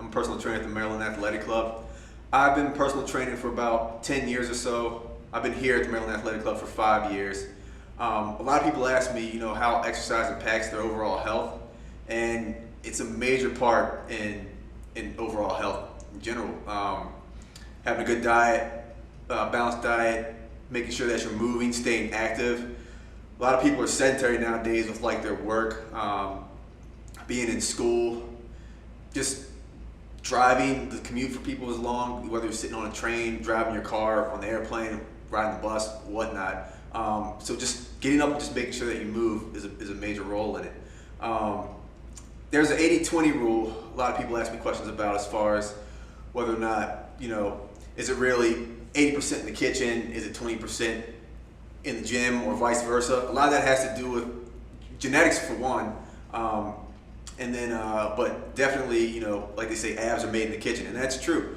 I'm a personal trainer at the Maryland Athletic Club. I've been personal training for about 10 years or so. I've been here at the Maryland Athletic Club for 5 years. A lot of people ask me, how exercise impacts their overall health, and it's a major part in overall health in general. Having a good diet, balanced diet, making sure that you're moving, staying active. A lot of people are sedentary nowadays with their work, being in school, just driving. The commute for people is long, whether you're sitting on a train, driving your car, on the airplane, riding the bus, whatnot. So just getting up and just making sure that you move is a major role in it. There's an 80-20 rule a lot of people ask me questions about, as far as whether or not, is it really 80% in the kitchen, is it 20% in the gym, or vice versa. A lot of that has to do with genetics for one, and then but definitely, like they say, abs are made in the kitchen, and that's true.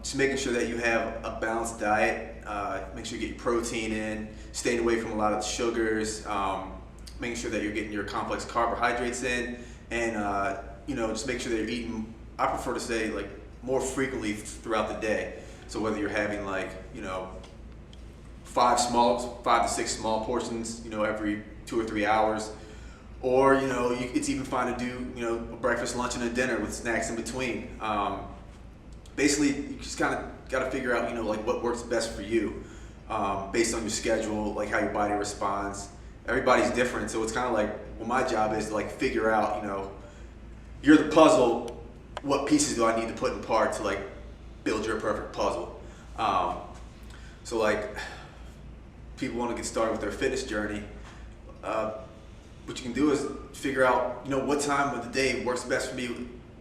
Just making sure that you have a balanced diet, make sure you get your protein in, staying away from a lot of the sugars, making sure that you're getting your complex carbohydrates in, and just make sure that you're eating, I prefer to say, more frequently throughout the day. So whether you're having 5 to 6 small portions, every 2 or 3 hours, or it's even fine to do a breakfast, lunch, and a dinner with snacks in between. Basically, you just kind of got to figure out what works best for you, based on your schedule, how your body responds. Everybody's different, so it's kind of my job is to figure out, you're the puzzle, what pieces do I need to put in part to build your perfect puzzle. So people want to get started with their fitness journey, what you can do is figure out what time of the day works best for me,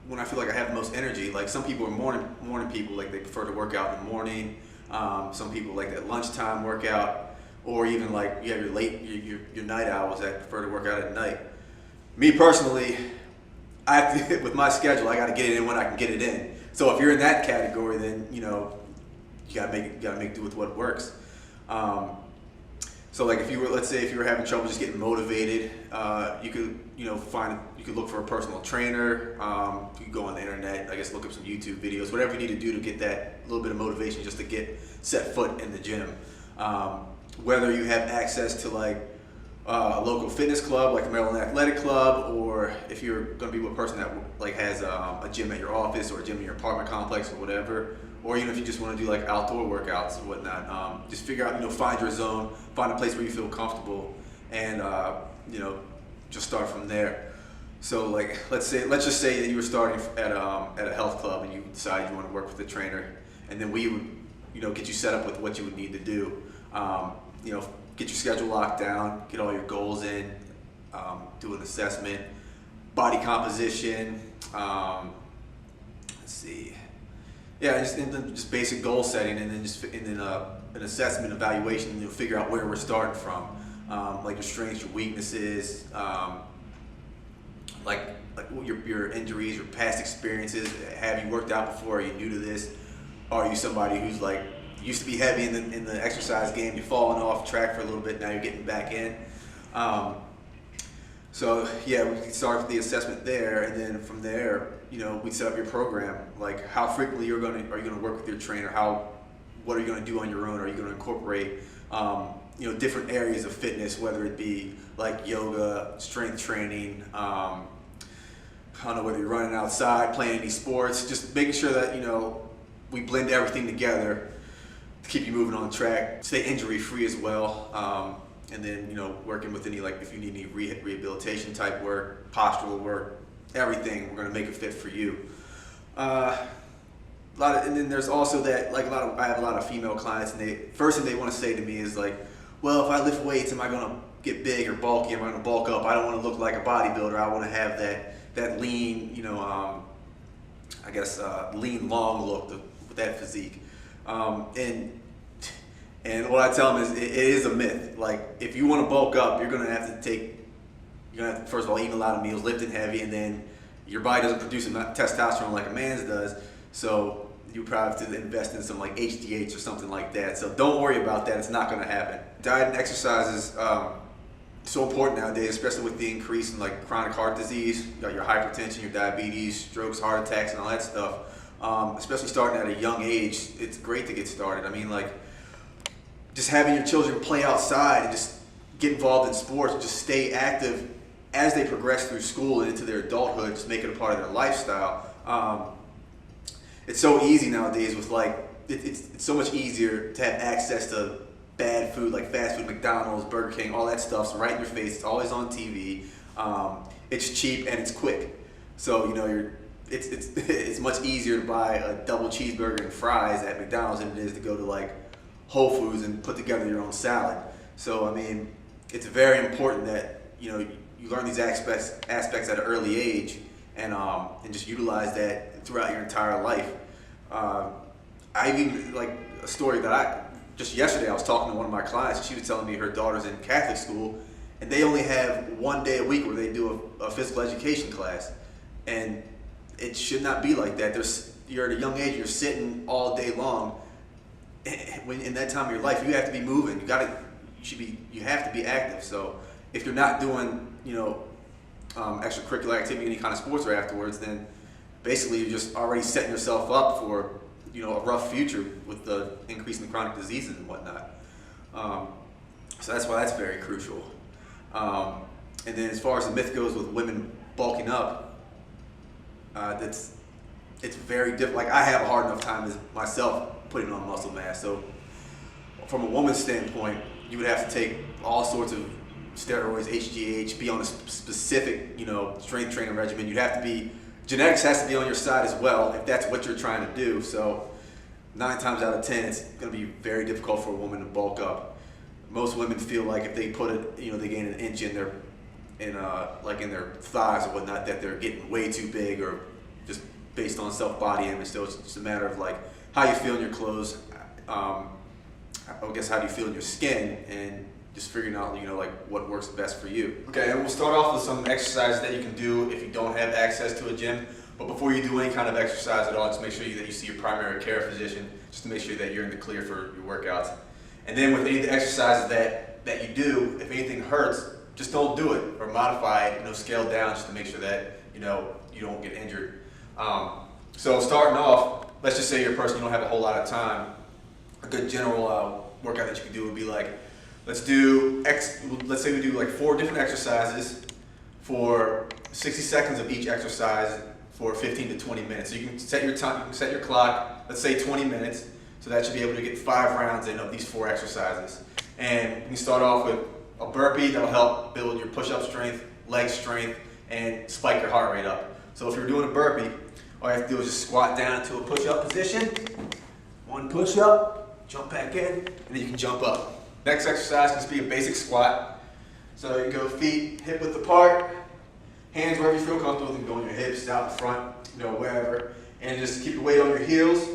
when I feel like I have the most energy. Some people are morning people, they prefer to work out in the morning. Some people like that lunchtime workout, or even you have your night owls that prefer to work out at night. Me personally, I have to, with my schedule, I got to get it in when I can get it in. So if you're in that category, then you gotta make do with what works. So if you were, let's say, if you were having trouble just getting motivated, you could you could look for a personal trainer. You could go on the internet, I guess, look up some YouTube videos, whatever you need to do to get that little bit of motivation just to get set foot in the gym. Whether you have access to a local fitness club like the Maryland Athletic Club, or if you're going to be with a person that has a gym at your office, or a gym in your apartment complex, or whatever, or even if you just want to do outdoor workouts and whatnot, just figure out, find your zone, find a place where you feel comfortable, and just start from there. So let's just say that you were starting at a health club, and you decided you want to work with a trainer, and then we would get you set up with what you would need to do. Get your schedule locked down, get all your goals in, do an assessment, body composition, let's see, yeah, just basic goal setting, and then an assessment, evaluation, and figure out where we're starting from, your strengths, your weaknesses, your injuries, your past experiences. Have you worked out before? Are you new to this? Are you somebody who's used to be heavy in the exercise game, you're falling off track for a little bit, now you're getting back in. So yeah, we can start with the assessment there, and then from there, we set up your program, how frequently are you going to work with your trainer, what are you going to do on your own, are you going to incorporate different areas of fitness, whether it be yoga, strength training, I don't know, whether you're running outside, playing any sports, just making sure that we blend everything together to keep you moving on track, stay injury free as well, and then working with any if you need any rehabilitation type work, postural work, everything, we're going to make it fit for you. And then there's also that I have a lot of female clients, and first thing they want to say to me is well, if I lift weights, am I going to get big or bulky? Am I going to bulk up? I don't want to look like a bodybuilder. I want to have that lean, I guess lean, long look with that physique. And what I tell them is, it is a myth. If you want to bulk up, you're going to have to first of all, eat a lot of meals, lifting heavy, and then your body doesn't produce enough testosterone like a man's does. So you probably have to invest in some HGH or something like that. So don't worry about that. It's not going to happen. Diet and exercise is so important nowadays, especially with the increase in like chronic heart disease. You got your hypertension, your diabetes, strokes, heart attacks, and all that stuff. Especially starting at a young age, it's great to get started. I mean, like, just having your children play outside and just get involved in sports and just stay active as they progress through school and into their adulthood, just make it a part of their lifestyle. It's so easy nowadays with like, it's so much easier to have access to bad food, like fast food, McDonald's, Burger King, all that stuff's right in your face. It's always on TV. It's cheap and it's quick. So, you know, it's much easier to buy a double cheeseburger and fries at McDonald's than it is to go to like Whole Foods and put together your own salad. So, I mean, it's very important that, you know, you learn these aspects at an early age and just utilize that throughout your entire life. I even, like, a story that just yesterday I was talking to one of my clients, and she was telling me her daughter's in Catholic school, and they only have one day a week where they do a physical education class. And it should not be like that. You're at a young age, you're sitting all day long. When in that time of your life, you have to be moving. You have to be active. So if you're not doing, you know, extracurricular activity, any kind of sports or afterwards, then basically you're just already setting yourself up for, you know, a rough future with the increase in chronic diseases and whatnot. So that's why that's very crucial. And then as far as the myth goes with women bulking up, it's very different. Like, I have a hard enough time as myself putting on muscle mass. So from a woman's standpoint, you would have to take all sorts of steroids, HGH, be on a specific, you know, strength training regimen. You'd have to be, genetics has to be on your side as well if that's what you're trying to do. So 9 times out of 10, it's going to be very difficult for a woman to bulk up. Most women feel like if they put it, you know, they gain an inch in their thighs or whatnot, that they're getting way too big, or just based on self-body image. So it's just a matter of like how you feel in your clothes, I guess how do you feel in your skin, and just figuring out, you know, like what works best for you. Okay, and we'll start off with some exercises that you can do if you don't have access to a gym. But before you do any kind of exercise at all, just make sure that you see your primary care physician, just to make sure that you're in the clear for your workouts. And then with any of the exercises that you do, if anything hurts, just don't do it, or modify it, you know, scale down just to make sure that, you know, you don't get injured. So starting off, let's just say you're a person, you don't have a whole lot of time. A good general workout that you can do would be like, let's say we do like 4 different exercises for 60 seconds of each exercise for 15 to 20 minutes. So you can set your time, you can set your clock, let's say 20 minutes. So that should be able to get 5 rounds in of these 4 exercises. And you can start off with a burpee that'll help build your push-up strength, leg strength, and spike your heart rate up. So if you're doing a burpee, all you have to do is just squat down into a push-up position. 1 push-up, jump back in, and then you can jump up. Next exercise can just be a basic squat. So you go feet hip width apart, hands wherever you feel comfortable. You can go on your hips, out in front, you know, wherever. And just keep your weight on your heels.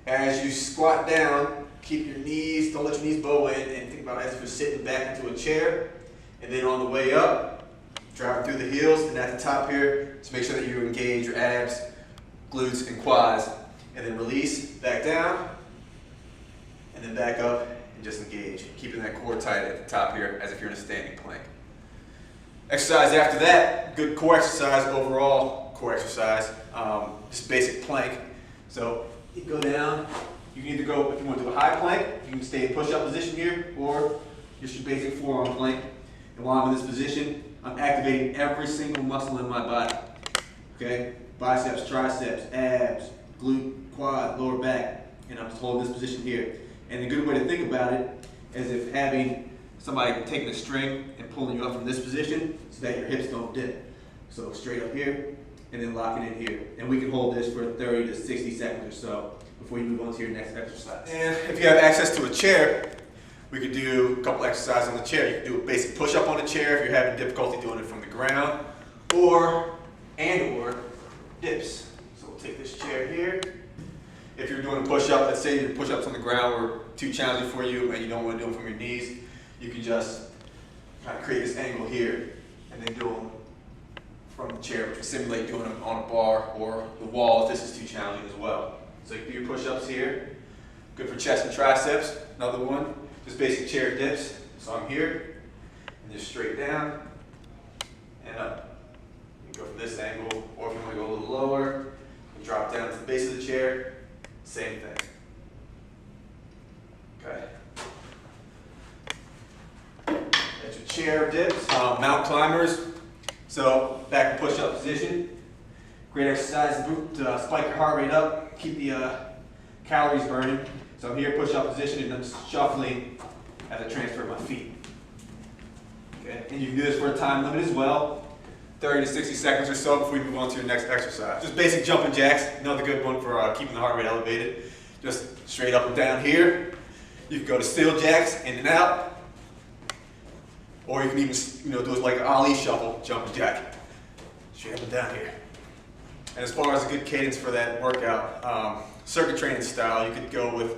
As you squat down, keep your knees, don't let your knees bow in, and think about it as if you're sitting back into a chair. And then on the way up, driving through the heels, and at the top here, just make sure that you engage your abs, glutes, and quads. And then release, back down, and then back up, and just engage. Keeping that core tight at the top here, as if you're in a standing plank. Exercise after that, good core exercise, overall core exercise, just basic plank. So you go down, you can either go, if you want to do a high plank, you can stay in push-up position here, or just your basic forearm plank. And while I'm in this position, I'm activating every single muscle in my body. Okay? Biceps, triceps, abs, glute, quad, lower back, and I'm just holding this position here. And a good way to think about it is if having somebody taking a string and pulling you up from this position so that your hips don't dip. So straight up here, and then locking in here. And we can hold this for 30 to 60 seconds or so before you move on to your next exercise. And if you have access to a chair, we could do a couple exercises on the chair. You can do a basic push-up on the chair if you're having difficulty doing it from the ground, or dips. So we'll take this chair here. If you're doing a push-up, let's say your push-ups on the ground were too challenging for you and you don't want to do them from your knees, you can just kind of create this angle here and then do them from the chair, which will simulate doing them on a bar or the wall if this is too challenging as well. So you can do your push-ups here. Good for chest and triceps. Another one, just basic chair dips. So I'm here and just straighten straight down and up. You can go from this angle, or if you want to go a little lower, you drop down to the base of the chair, same thing. Okay. That's your chair dips. Mountain climbers. So back in push-up position. Great exercise to spike your heart rate up, keep the calories burning. So I'm here, push-up position, and I'm shuffling as I transfer my feet. Okay, and you can do this for a time limit as well, 30 to 60 seconds or so before we move on to your next exercise. Just basic jumping jacks, another good one for keeping the heart rate elevated. Just straight up and down here. You can go to still jacks, in and out, or you can even do it like an Ali shuffle, jumping jack, straight up and down here. And as far as a good cadence for that workout, circuit training style, you could go with,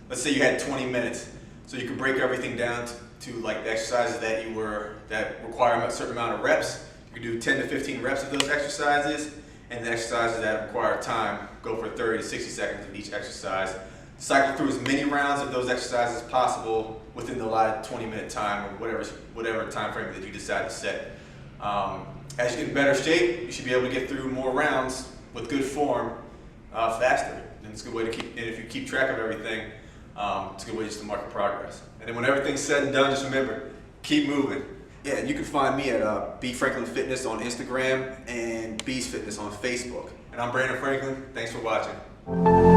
let's say you had 20 minutes. So you can break everything down to like the exercises that require a certain amount of reps. You can do 10 to 15 reps of those exercises, and the exercises that require time, go for 30 to 60 seconds of each exercise. Cycle through as many rounds of those exercises as possible within the allotted 20-minute time, or whatever time frame that you decide to set. As you get in better shape, you should be able to get through more rounds with good form faster. And it's a good way to keep, and if you keep track of everything, it's a good way just to mark your progress. And then when everything's said and done, just remember, keep moving. Yeah, and you can find me at B Franklin Fitness on Instagram and B's Fitness on Facebook. And I'm Brandon Franklin. Thanks for watching.